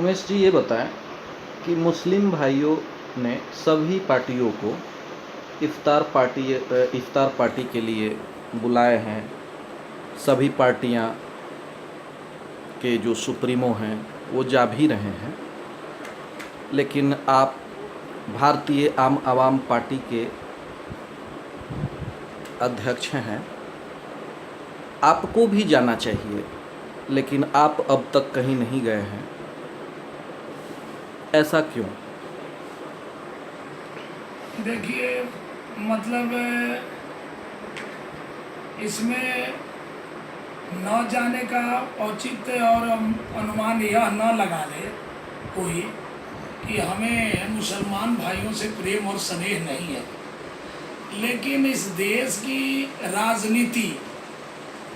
उमेश जी ये बताएं कि मुस्लिम भाइयों ने सभी पार्टियों को इफ्तार पार्टी के लिए बुलाए हैं। सभी पार्टियां के जो सुप्रीमो हैं वो जा भी रहे हैं, लेकिन आप भारतीय आम आवाम पार्टी के अध्यक्ष हैं, आपको भी जाना चाहिए, लेकिन आप अब तक कहीं नहीं गए हैं। ऐसा क्यों? देखिए, मतलब इसमें न जाने का औचित्य और अनुमान यह न लगा ले कोई कि हमें मुसलमान भाइयों से प्रेम और स्नेह नहीं है, लेकिन इस देश की राजनीति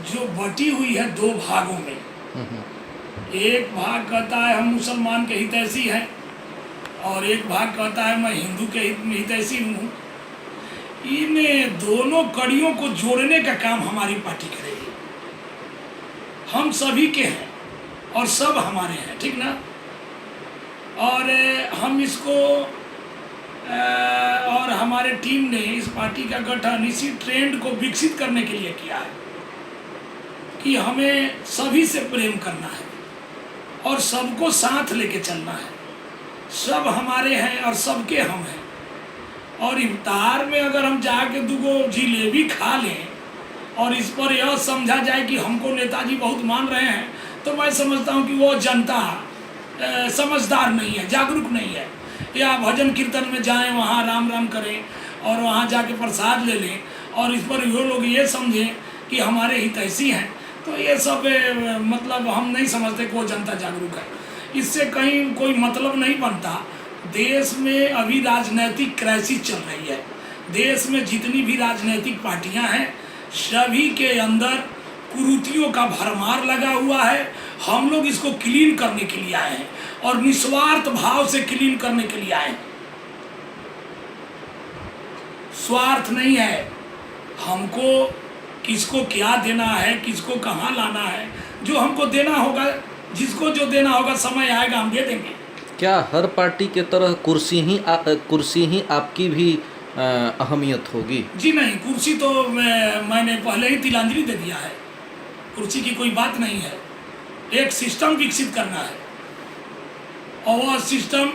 जो बटी हुई है दो भागों में, एक भाग कहता है हम मुसलमान के हितैषी हैं और एक भाग कहता है मैं हिंदू के हितैषी हूँ। इन दोनों कड़ियों को जोड़ने का काम हमारी पार्टी करेगी। हम सभी के हैं और सब हमारे हैं, ठीक ना? और हम इसको और हमारे टीम ने इस पार्टी का गठन इसी ट्रेंड को विकसित करने के लिए किया है कि हमें सभी से प्रेम करना है और सबको साथ लेके चलना है। सब हमारे हैं और सबके हम हैं। और इफ्तार में अगर हम जाके दुगो जिलेबी खा लें और इस पर यह समझा जाए कि हमको नेताजी बहुत मान रहे हैं, तो मैं समझता हूँ कि वो जनता समझदार नहीं है, जागरूक नहीं है। या भजन कीर्तन में जाएं, वहाँ राम राम करें और वहाँ जाके प्रसाद ले लें और इस पर वो लोग ये समझें कि हमारे हितैषी हैं, तो ये सब मतलब हम नहीं समझते कि वो जनता जागरूक है। इससे कहीं कोई मतलब नहीं बनता। देश में अभी राजनीतिक क्राइसिस चल रही है। देश में जितनी भी राजनीतिक पार्टियां हैं, सभी के अंदर कुरीतियों का भरमार लगा हुआ है। हम लोग इसको क्लीन करने के लिए आए हैं और निस्वार्थ भाव से क्लीन करने के लिए आए हैं। स्वार्थ नहीं है। हमको किसको क्या देना है, किसको कहाँ लाना है, जो हमको देना होगा, जिसको जो देना होगा समय आएगा हम दे देंगे। क्या हर पार्टी के तरह कुर्सी ही आपकी भी अहमियत होगी? जी नहीं, कुर्सी तो मैंने पहले ही तिलांजलि दे दिया है। कुर्सी की कोई बात नहीं है। एक सिस्टम विकसित करना है और वह सिस्टम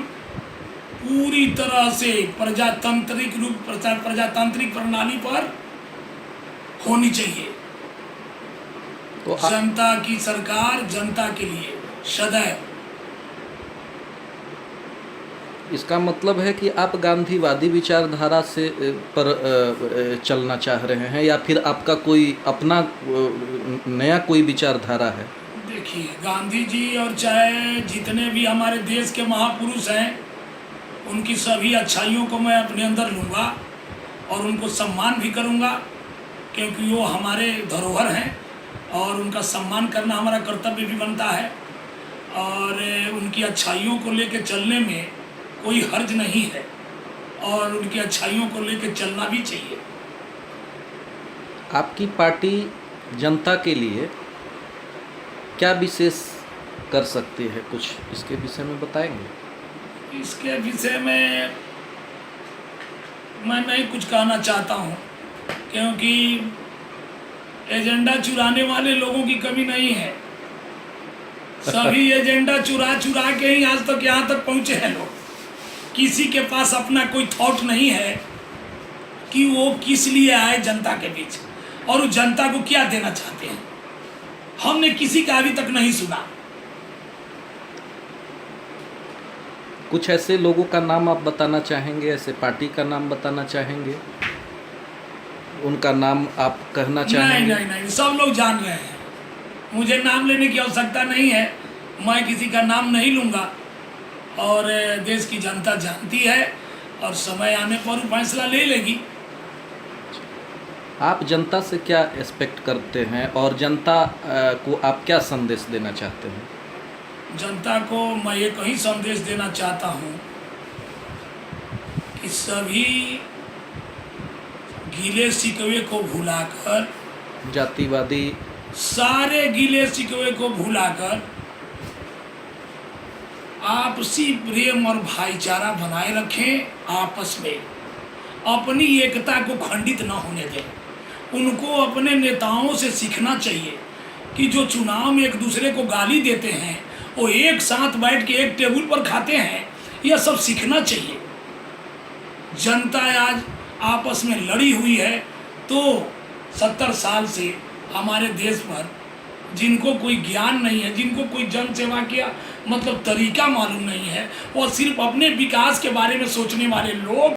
पूरी तरह से प्रजातांत्रिक प्रणाली पर होनी चाहिए। तो जनता की सरकार जनता के लिए सदैव। इसका मतलब है कि आप गांधीवादी विचारधारा से पर चलना चाह रहे हैं, या फिर आपका कोई अपना नया कोई विचारधारा है? देखिए, गांधी जी और चाहे जितने भी हमारे देश के महापुरुष हैं, उनकी सभी अच्छाइयों को मैं अपने अंदर लूँगा और उनको सम्मान भी करूँगा, क्योंकि वो हमारे धरोहर हैं और उनका सम्मान करना हमारा कर्तव्य भी बनता है। और उनकी अच्छाइयों को लेकर चलने में कोई हर्ज नहीं है और उनकी अच्छाइयों को लेकर चलना भी चाहिए। आपकी पार्टी जनता के लिए क्या विशेष कर सकती है, कुछ इसके विषय में बताएंगे? इसके विषय में मैं नहीं कुछ कहना चाहता हूँ, क्योंकि एजेंडा चुराने वाले लोगों की कमी नहीं है। सभी एजेंडा चुरा के ही आज तक यहाँ तक पहुँचे हैं लोग। किसी के पास अपना कोई थॉट नहीं है कि वो किस लिए आए जनता के बीच और उस जनता को क्या देना चाहते हैं। हमने किसी का अभी तक नहीं सुना। कुछ ऐसे लोगों का नाम आप बताना चाहेंगे, ऐसे पार्टी का नाम बताना चाहेंगे, उनका नाम आप कहना चाहेंगे? नहीं, सब लोग जान रहे हैं। मुझे नाम लेने की आवश्यकता नहीं है। मैं किसी का नाम नहीं लूँगा और देश की जनता जानती है और समय आने पर फैसला ले लेगी। आप जनता से क्या एक्सपेक्ट करते हैं और जनता को आप क्या संदेश देना चाहते हैं? जनता को मैं एक ही संदेश देना चाहता हूँ कि सभी गीले शिकवे को भुलाकर, जातिवादी सारे गीले शिकवे को भुलाकर आपसी प्रेम और भाईचारा बनाए रखें, आपस में अपनी एकता को खंडित न होने दें। उनको अपने नेताओं से सीखना चाहिए कि जो चुनाव में एक दूसरे को गाली देते हैं वो एक साथ बैठ के एक टेबल पर खाते हैं, यह सब सीखना चाहिए। जनता आज आपस में लड़ी हुई है, तो 70 साल से हमारे देश पर जिनको कोई ज्ञान नहीं है, जिनको कोई जन सेवा का मतलब तरीका मालूम नहीं है, और सिर्फ अपने विकास के बारे में सोचने वाले लोग